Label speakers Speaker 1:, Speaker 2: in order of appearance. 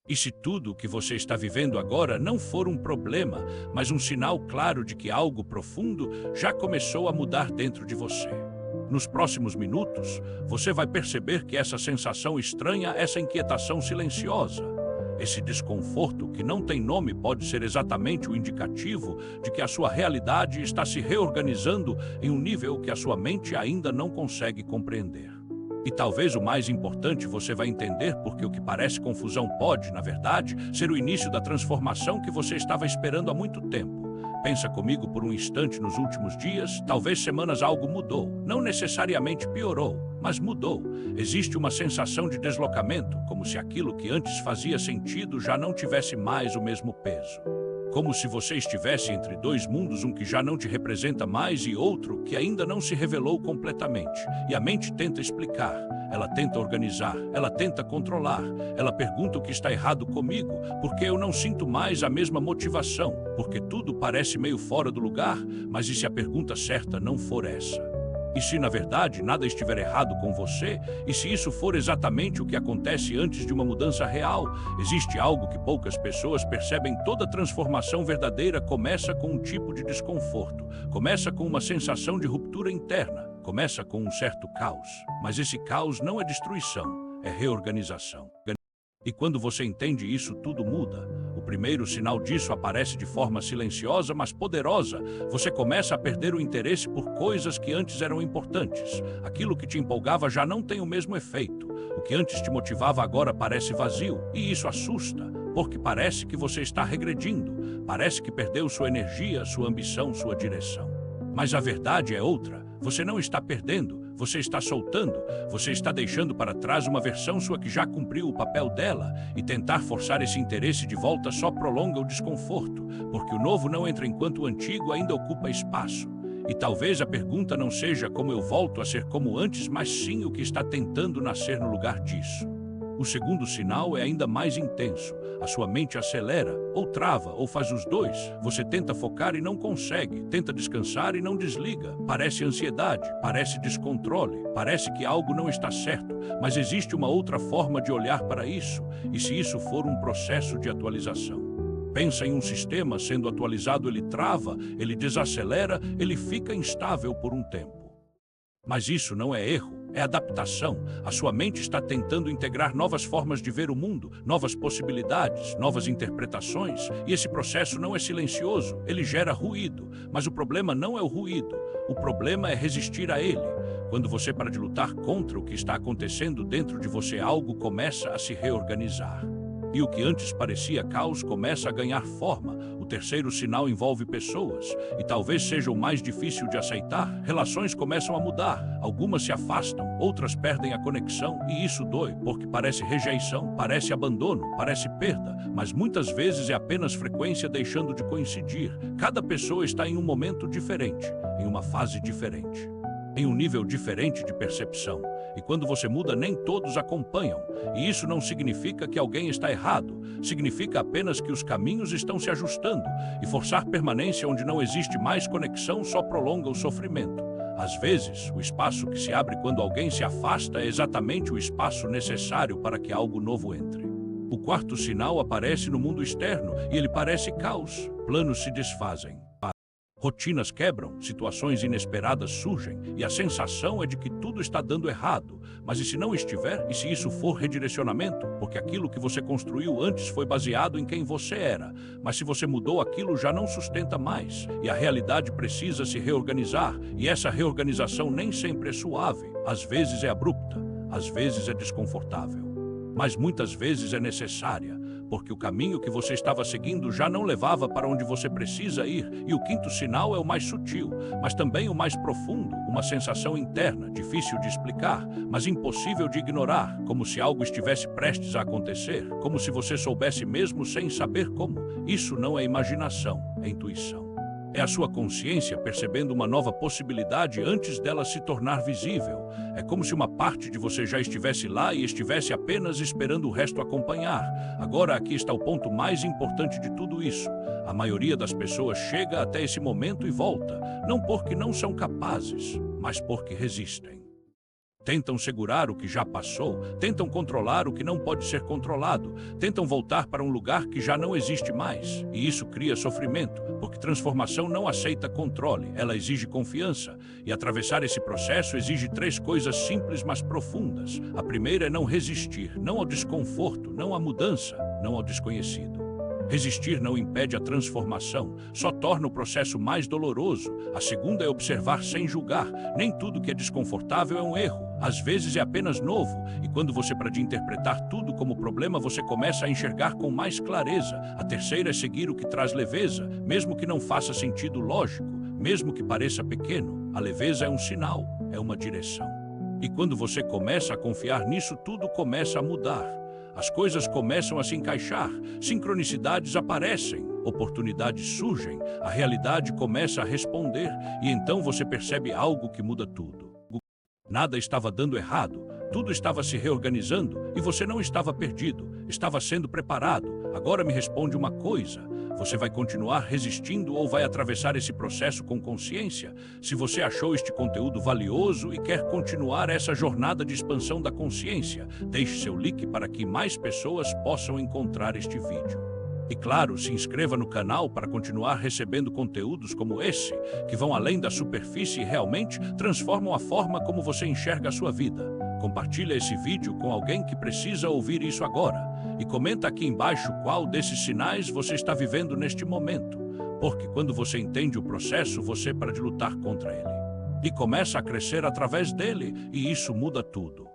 Speaker 1: E se tudo o que você está vivendo agora não for um problema, mas um sinal claro de que algo profundo já começou a mudar dentro de você? Nos próximos minutos, você vai perceber que essa sensação estranha, essa inquietação silenciosa, esse desconforto que não tem nome pode ser exatamente o indicativo de que a sua realidade está se reorganizando em um nível que a sua mente ainda não consegue compreender. E talvez o mais importante, você vai entender porque o que parece confusão pode, na verdade, ser o início da transformação que você estava esperando há muito tempo. Pensa comigo por um instante nos últimos dias, talvez semanas, algo mudou. Não necessariamente piorou, mas mudou. Existe uma sensação de deslocamento, como se aquilo que antes fazia sentido já não tivesse mais o mesmo peso. Como se você estivesse entre dois mundos, um que já não te representa mais e outro que ainda não se revelou completamente. E a mente tenta explicar, ela tenta organizar, ela tenta controlar. Ela pergunta o que está errado comigo, porque eu não sinto mais a mesma motivação, porque tudo parece meio fora do lugar, mas e se a pergunta certa não for essa? E se, na verdade, nada estiver errado com você, e se isso for exatamente o que acontece antes de uma mudança real, existe algo que poucas pessoas percebem. Toda transformação verdadeira começa com um tipo de desconforto, começa com uma sensação de ruptura interna, começa com um certo caos. Mas esse caos não é destruição, é reorganização. E quando você entende isso, tudo muda. O primeiro sinal disso aparece de forma silenciosa, mas poderosa. Você começa a perder o interesse por coisas que antes eram importantes. Aquilo que te empolgava já não tem o mesmo efeito. O que antes te motivava agora parece vazio. E isso assusta, porque parece que você está regredindo. Parece que perdeu sua energia, sua ambição, sua direção. Mas a verdade é outra. Você não está perdendo. Você está soltando, você está deixando para trás uma versão sua que já cumpriu o papel dela, e tentar forçar esse interesse de volta só prolonga o desconforto, porque o novo não entra enquanto o antigo ainda ocupa espaço. E talvez a pergunta não seja como eu volto a ser como antes, mas sim o que está tentando nascer no lugar disso. O segundo sinal é ainda mais intenso. A sua mente acelera, ou trava, ou faz os dois. Você tenta focar e não consegue, tenta descansar e não desliga. Parece ansiedade, parece descontrole, parece que algo não está certo, mas existe uma outra forma de olhar para isso, e se isso for um processo de atualização. Pensa em um sistema sendo atualizado, ele trava, ele desacelera, ele fica instável por um tempo. Mas isso não é erro, é adaptação. A sua mente está tentando integrar novas formas de ver o mundo, novas possibilidades, novas interpretações, e esse processo não é silencioso, ele gera ruído. Mas o problema não é o ruído, o problema é resistir a ele. Quando você para de lutar contra o que está acontecendo dentro de você, algo começa a se reorganizar. E o que antes parecia caos começa a ganhar forma. O terceiro sinal envolve pessoas, e talvez seja o mais difícil de aceitar. Relações começam a mudar, algumas se afastam, outras perdem a conexão, e isso dói, porque parece rejeição, parece abandono, parece perda, mas muitas vezes é apenas frequência deixando de coincidir. Cada pessoa está em um momento diferente, em uma fase diferente, em um nível diferente de percepção. E quando você muda, nem todos acompanham. E isso não significa que alguém está errado. Significa apenas que os caminhos estão se ajustando. E forçar permanência onde não existe mais conexão só prolonga o sofrimento. Às vezes, o espaço que se abre quando alguém se afasta é exatamente o espaço necessário para que algo novo entre. O quarto sinal aparece no mundo externo e ele parece caos. Planos se desfazem. Rotinas quebram, situações inesperadas surgem, e a sensação é de que tudo está dando errado. Mas e se não estiver? E se isso for redirecionamento? Porque aquilo que você construiu antes foi baseado em quem você era. Mas se você mudou, aquilo já não sustenta mais. E a realidade precisa se reorganizar. E essa reorganização nem sempre é suave. Às vezes é abrupta, às vezes é desconfortável. Mas muitas vezes é necessária. Porque o caminho que você estava seguindo já não levava para onde você precisa ir. E o quinto sinal é o mais sutil, mas também o mais profundo, uma sensação interna, difícil de explicar, mas impossível de ignorar, como se algo estivesse prestes a acontecer, como se você soubesse mesmo sem saber como. Isso não é imaginação, é intuição. É a sua consciência percebendo uma nova possibilidade antes dela se tornar visível. É como se uma parte de você já estivesse lá e estivesse apenas esperando o resto acompanhar. Agora aqui está o ponto mais importante de tudo isso. A maioria das pessoas chega até esse momento e volta, não porque não são capazes, mas porque resistem. Tentam segurar o que já passou, tentam controlar o que não pode ser controlado, tentam voltar para um lugar que já não existe mais. E isso cria sofrimento, porque transformação não aceita controle, ela exige confiança. E atravessar esse processo exige 3 coisas simples, mas profundas. A primeira é não resistir, não ao desconforto, não à mudança, não ao desconhecido. Resistir não impede a transformação, só torna o processo mais doloroso. A segunda é observar sem julgar. Nem tudo que é desconfortável é um erro. Às vezes é apenas novo, e quando você para de interpretar tudo como problema, você começa a enxergar com mais clareza. A terceira é seguir o que traz leveza, mesmo que não faça sentido lógico, mesmo que pareça pequeno. A leveza é um sinal, é uma direção. E quando você começa a confiar nisso, tudo começa a mudar. As coisas começam a se encaixar, sincronicidades aparecem, oportunidades surgem, a realidade começa a responder e então você percebe algo que muda tudo. Nada estava dando errado, tudo estava se reorganizando e você não estava perdido, estava sendo preparado. Agora me responde uma coisa: você vai continuar resistindo ou vai atravessar esse processo com consciência? Se você achou este conteúdo valioso e quer continuar essa jornada de expansão da consciência, deixe seu like para que mais pessoas possam encontrar este vídeo. E claro, se inscreva no canal para continuar recebendo conteúdos como esse, que vão além da superfície e realmente transformam a forma como você enxerga a sua vida. Compartilhe esse vídeo com alguém que precisa ouvir isso agora. E comenta aqui embaixo qual desses sinais você está vivendo neste momento. Porque quando você entende o processo, você para de lutar contra ele. E começa a crescer através dele, e isso muda tudo.